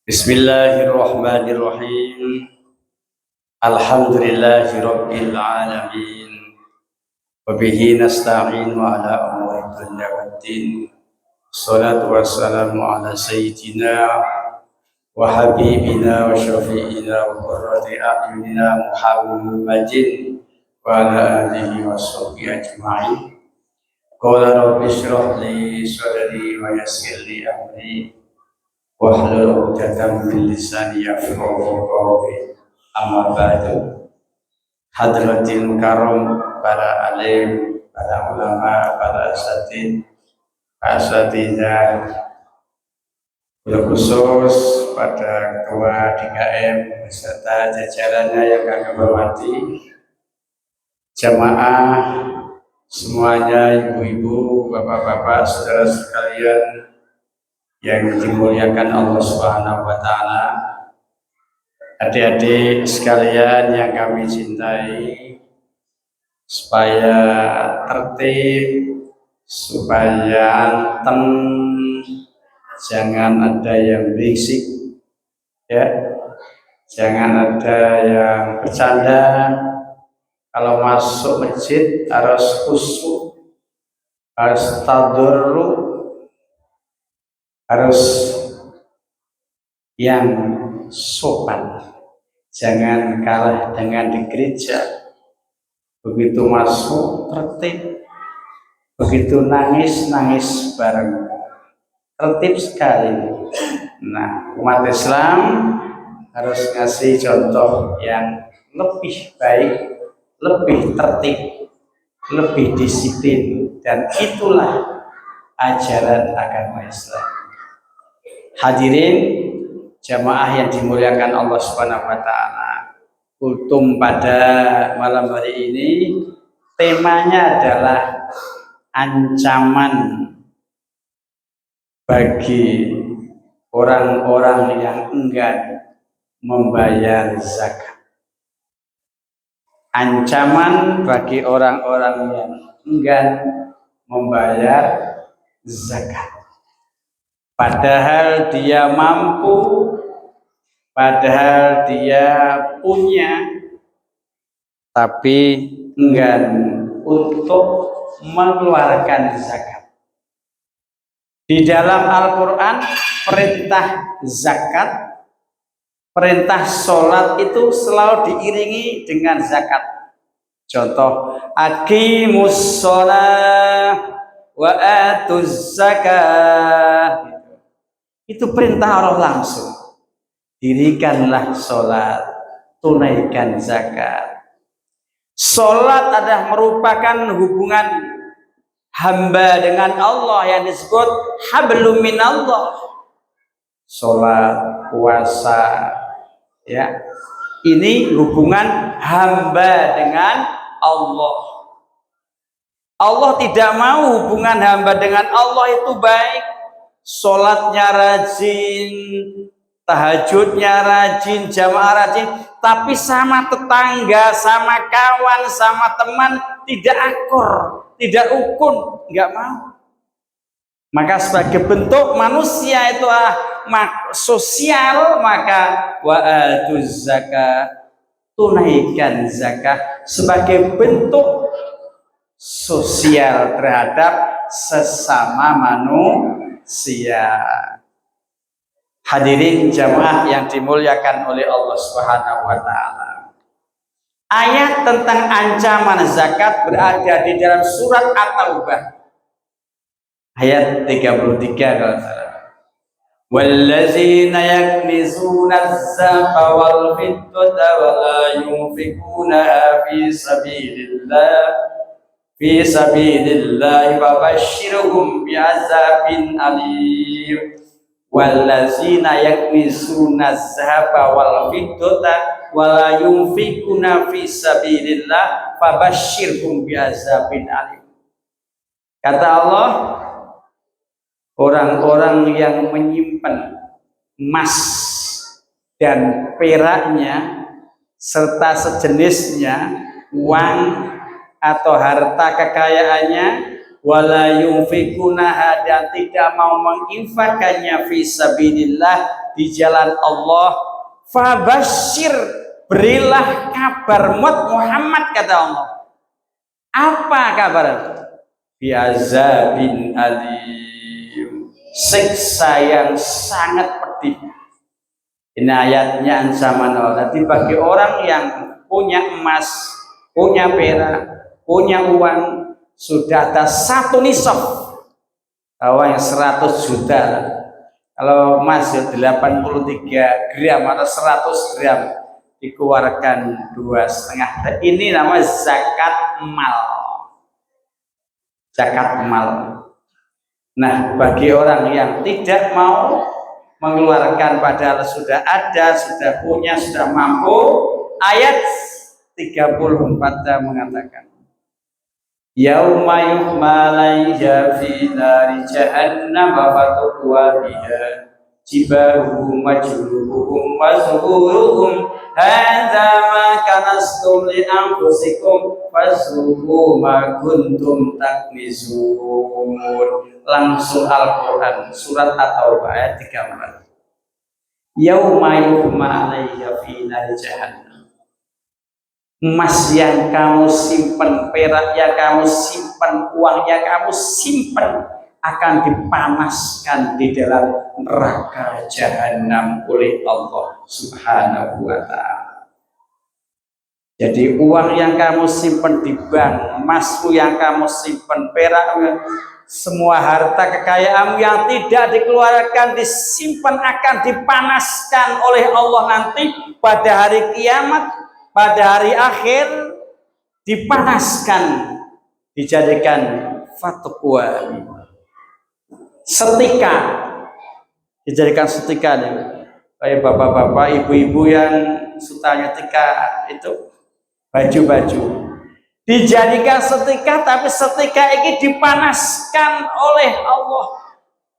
Bismillahirrahmanirrahim. Alhamdulillahi rabbil alamin. Wa bihi nasta'inu ala umuri dunya waddin. Salatu wassalamu ala sayyidina wa habibina wa syafi'ina wa qurrati a'yunina Muhammadin wa ala alihi wa sahbihi ajma'in. Qala rabbi shrah li sadri wa yassir li amri wahlul 'uqdatam min lisani yafqahu qawli. Amma ba'du. Hadratil karam, para alim, para ulama, para asatidzah, khusus pada ketua DKM beserta jajarannya yang kami hormati, jamaah semuanya, ibu-ibu, bapak-bapak, saudara sekalian yang dimuliakan Allah Subhanahu wa taala, adik-adik sekalian yang kami cintai, supaya tertib, supaya anteng, jangan ada yang berisik, ya, jangan ada yang bercanda. Kalau masuk masjid harus khusyuk, harus tadarruk, harus yang sopan, jangan kalah dengan di gereja. Begitu masuk tertib, begitu nangis bareng, tertib sekali. Nah, umat Islam harus ngasih contoh yang lebih baik, lebih tertib, lebih disiplin, dan itulah ajaran agama Islam. Hadirin jamaah yang dimuliakan Allah Subhanahu wa taala, kultum pada malam hari ini temanya adalah ancaman bagi orang-orang yang enggan membayar zakat. Ancaman bagi orang-orang yang enggan membayar zakat. Padahal dia mampu, padahal dia punya, tapi enggan untuk mengeluarkan zakat. Di dalam Al-Quran, perintah zakat, perintah sholat itu selalu diiringi dengan zakat. Contoh, aqimus sholat wa atuz zakat. Itu perintah Allah langsung. Dirikanlah sholat, tunaikan zakat. Sholat adalah merupakan hubungan hamba dengan Allah yang disebut hablum minallah. Sholat, puasa, ya, ini hubungan hamba dengan Allah. Allah tidak mau hubungan hamba dengan Allah itu baik. Sholatnya rajin, tahajudnya rajin, jamaah rajin, tapi sama tetangga, sama kawan, sama teman tidak akur, tidak rukun, nggak mau. Maka sebagai bentuk manusia itu sosial, maka wa'atuz zakat, tunaikan zakat sebagai bentuk sosial terhadap sesama manusia. Hadirin jamaah yang dimuliakan oleh Allah Subhanahu wa taala. Ayat tentang ancaman zakat berada di dalam surat At-Taubah ayat 33 kalau salah. Wallazina yaknizuna az-zahaba wal fiddata wa la yunfikuna fi sabilillah fabashshirhum bi'adzabin alim. Wallazina yaknizuna az-zahaba wal fiddata wa la yunfikuna fi sabilillah fabashshirhum bi'adzabin alim. Kata Allah, orang-orang yang menyimpan emas dan peraknya serta sejenisnya, uang atau harta kekayaannya, wala yunfikunaha, dan tidak mau menginfakannya fi sabilillah, di jalan Allah, fabashir, berilah kabar Muhammad, kata Allah. Apa kabar? Biazabin alim, siksa yang sangat pedih. Ini ayatnya ancaman Allah. Jadi bagi orang yang punya emas, punya perak, punya uang, sudah ada 1 nisab, uang yang 100 juta. Kalau emas 83 gram atau 100 gram, dikeluarkan 2,5. Ini namanya zakat mal. Zakat mal. Nah, bagi orang yang tidak mau mengeluarkan padahal sudah ada, sudah punya, sudah mampu, ayat 34 mengatakan, yauma yuhma 'alaiha fi nari jahannam fatuqwa biha jibahuhum majruhum wa zuhuruhum hadza ma kanastum li anfusikum fasuqu ma kuntum taknizun. Langsung Al-Quran surat At-Taubah ayat 34. Yauma yuhma 'alaiha fi nari jahannam, emas yang kamu simpan, perak yang kamu simpan, uang yang kamu simpan akan dipanaskan di dalam neraka jahanam oleh Allah Subhanahu wa ta'ala. Jadi uang yang kamu simpan di bank, emasmu yang kamu simpan, perak, semua harta kekayaanmu yang tidak dikeluarkan, disimpan, akan dipanaskan oleh Allah nanti pada hari kiamat, pada hari akhir, dipanaskan, dijadikan fatwa, setika, dijadikan setika nih. Kayak bapak-bapak, ibu-ibu yang suka nyetika itu baju-baju, dijadikan setika, tapi setika ini dipanaskan oleh Allah.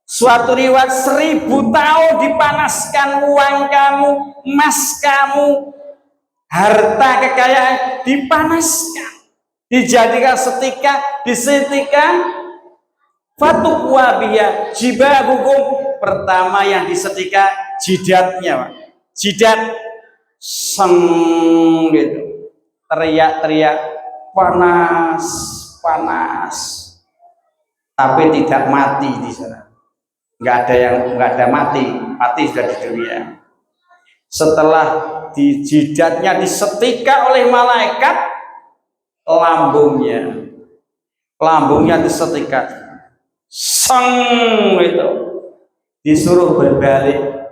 Suatu riwayat 1000 tahun dipanaskan uang kamu, emas kamu, harta kekayaan dipanaskan, dijadikan setika, disetikan. Fatuqwa biha jibahukum, pertama yang disetika jidatnya, Pak. Jidat seng gitu, teriak-teriak panas, panas, tapi tidak mati di sana. Nggak ada mati sudah di dunia. Setelah di jidatnya disetika oleh malaikat, lambungnya disetika, seng itu, disuruh berbalik,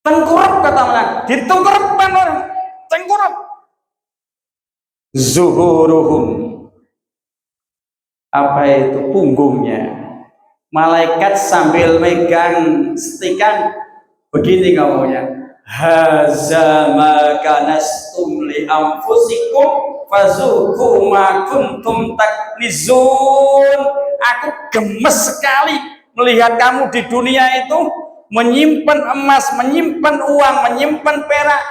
tengkurap, kata malaikat, ditengkurapkan orang, tengkurap. Zuhuruhum, apa itu, punggungnya. Malaikat sambil megang setikan begini ngomongnya, haza ma kanastum li anfusikum fazuqu ma kuntum taknizun. Aku gemes sekali melihat kamu di dunia itu menyimpan emas, menyimpan uang, menyimpan perak.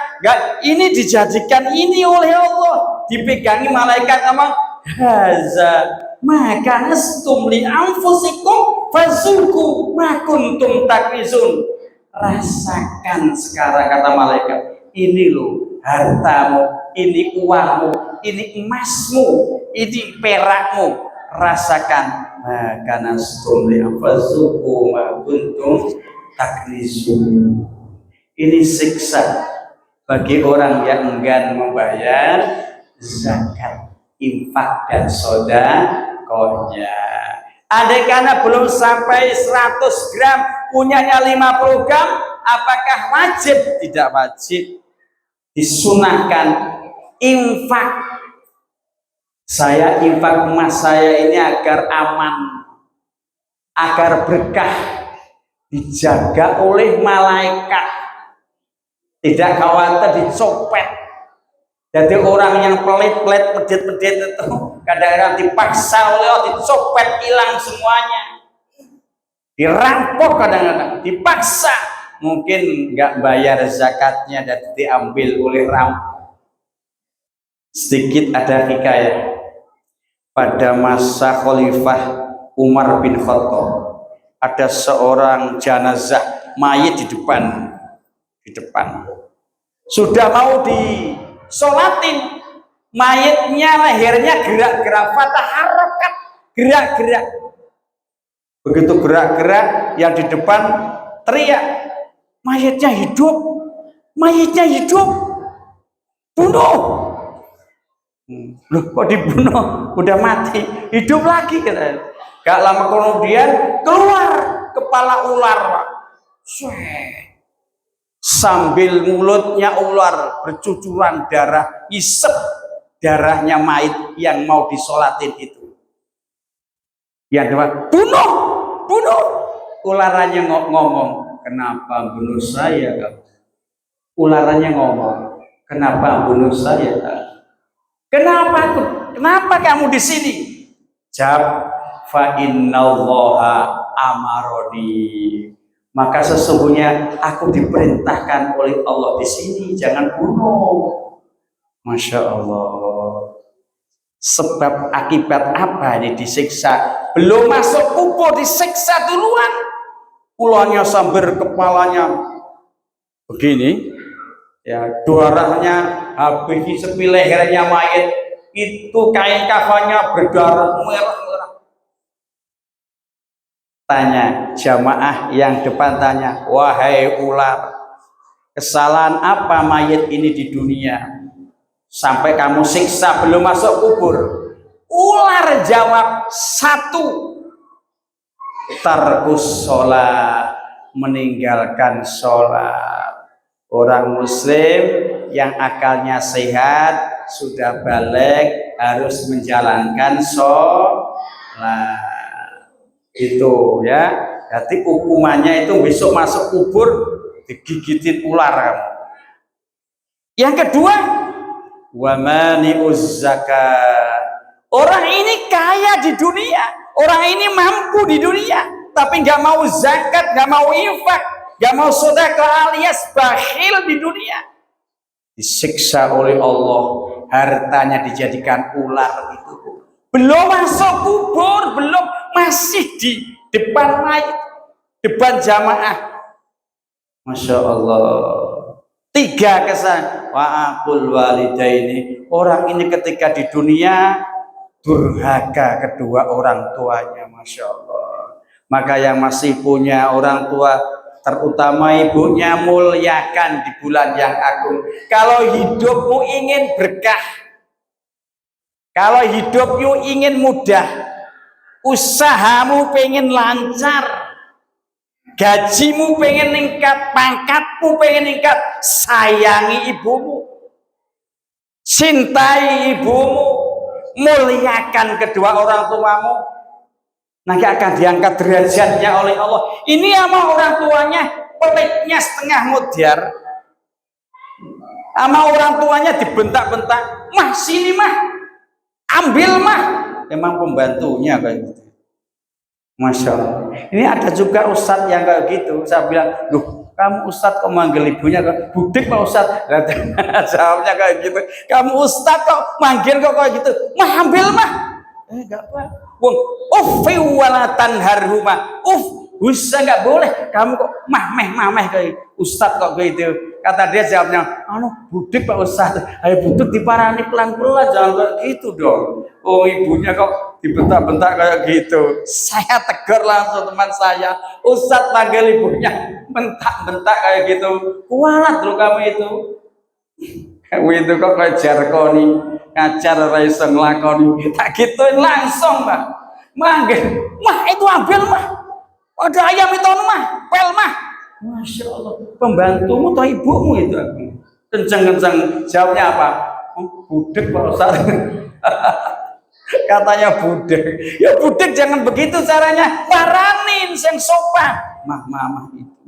Ini dijadikan ini oleh Allah, dipegangi malaikat ngomong, haza ma kanastum li anfusikum fazuqu ma kuntum taknizun. Rasakan sekarang, kata malaikat, ini loh hartamu, ini uangmu, ini emasmu, ini perakmu, rasakan. Karena stumli fazuqu ma kuntum taknizun. Ini siksa bagi orang yang enggan membayar zakat, infak dan sedekahnya. Andai karena belum sampai 100 gram, punyanya 50 gram, apakah wajib? Tidak wajib. Disunahkan infak. Saya infak emas saya ini agar aman, agar berkah, dijaga oleh malaikat, tidak khawatir dicopet. Jadi orang yang pelit-pelit, pedit-pedit itu kadang-kadang dipaksa oleh Allah, dicopet, hilang semuanya, dirampok, kadang-kadang dipaksa, mungkin nggak bayar zakatnya dan diambil oleh rampok. Sedikit ada hikayah. pada masa Khalifah Umar bin Khattab. Ada seorang jenazah mayit di depan. Sudah mau disolatin, mayitnya lehernya gerak-gerak, fatah harokat, gerak-gerak. Begitu gerak-gerak, yang di depan teriak, mayitnya hidup, bunuh. Loh, kok dibunuh? Udah mati, hidup lagi katanya. Gak lama kemudian keluar kepala ular, sambil mulutnya ular bercucuran darah, isep darahnya mayit yang mau disolatin itu. Yang kedua, bunuh. Ularannya ngomong, kenapa bunuh saya? Ularannya ngomong, kenapa bunuh saya? Kenapa kamu di sini? Jawab, fa innallaha amaroni. Maka sesungguhnya aku diperintahkan oleh Allah di sini, jangan bunuh. Masya Allah. Sebab akibat apa ini disiksa? Belum masuk kubur disiksa duluan. Pulangnya sambil kepalanya begini, ya darahnya habis sepi lehernya mayit, itu kain kafannya berdarah merah-merah. Tanya jamaah yang depan, tanya, wahai ular, kesalahan apa mayit ini di dunia sampai kamu siksa belum masuk kubur? Ular jawab, satu, tarkus sholat, meninggalkan sholat. Orang muslim yang akalnya sehat, sudah balik, harus menjalankan sholat. Itu ya, jadi hukumannya itu besok masuk kubur digigitin ular kamu. Yang kedua, wamani'uz zakat. Orang ini kaya di dunia, orang ini mampu di dunia, tapi nggak mau zakat, nggak mau infak, nggak mau sedekah alias bakhil di dunia. Disiksa oleh Allah, hartanya dijadikan ular itu. Belum masuk kubur, belum, masih di depan mayit, depan jamaah. Masya Allah. Tiga kesan, wa'akul walidaini. Orang ini ketika di dunia durhaka kedua orang tuanya. Masya Allah. Maka yang masih punya orang tua, terutama ibunya, muliakan di bulan yang agung. Kalau hidupmu ingin berkah, kalau hidupmu ingin mudah, usahamu pengen lancar, gajimu pengen meningkat, pangkatmu pengen meningkat, sayangi ibumu, cintai ibumu, muliakan kedua orang tuamu, nanti akan diangkat derajatnya oleh Allah. Ini sama orang tuanya pelitnya setengah mutiar, sama orang tuanya dibentak-bentak, mah sini mah, ambil mah, emang pembantunya kayak gitu. Masya Allah. Ini ada juga ustadz yang kayak gitu. Saya bilang, loh, kamu ustadz kok manggil ibunya kok budik pak ustadz? Jawabnya kayak gitu. Kamu ustadz kok manggil kok kayak gitu? Mah ambil mah. Enggak apa. Wong, walatan harhuma. Bisa nggak boleh. Kamu kok mameh kayak ustadz kok gitu. Kata dia jawabnya, budik pak ustadz. Ayo budik diparani pelan-pelan, jangan kayak gitu dong. Oh, ibunya kok dibentak-bentak kayak gitu. Saya tegur langsung teman saya, ustadz panggil ibunya bentak-bentak kayak gitu, kualat loh kamu itu. Kamu itu kok kayak jarkoni, ngajar raiso ngelakoni, tak gituin langsung mah. Manggil, mah itu ambil mah, ada ayam itu mah, pel mah. Masya Allah, pembantumu atau ibumu itu? Kenceng-kenceng, jawabnya apa? Budek pak ustadz. Katanya budek. Ya budek jangan begitu caranya, paranin yang sopan. Mah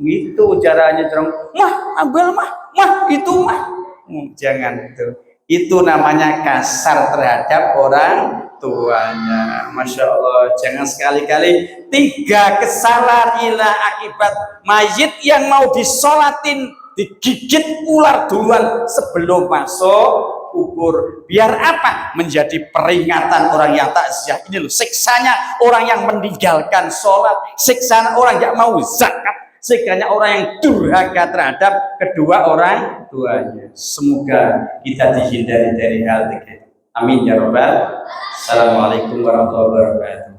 itu caranya, mah ambil mah itu mah. Jangan itu. Itu namanya kasar terhadap orang tuanya. Masya Allah, jangan sekali-kali. Tiga kesalahan ilah akibat mayit yang mau disolatin digigit ular duluan sebelum masuk kubur. Biar apa? Menjadi peringatan orang yang takziah. Ini loh siksanya orang yang meninggalkan sholat, siksanya orang yang mau zakat, siksanya orang yang durhaka terhadap kedua orang tuanya. Semoga kita dihindari dari hal itu. Amin ya rabbal. Assalamualaikum warahmatullahi wabarakatuh.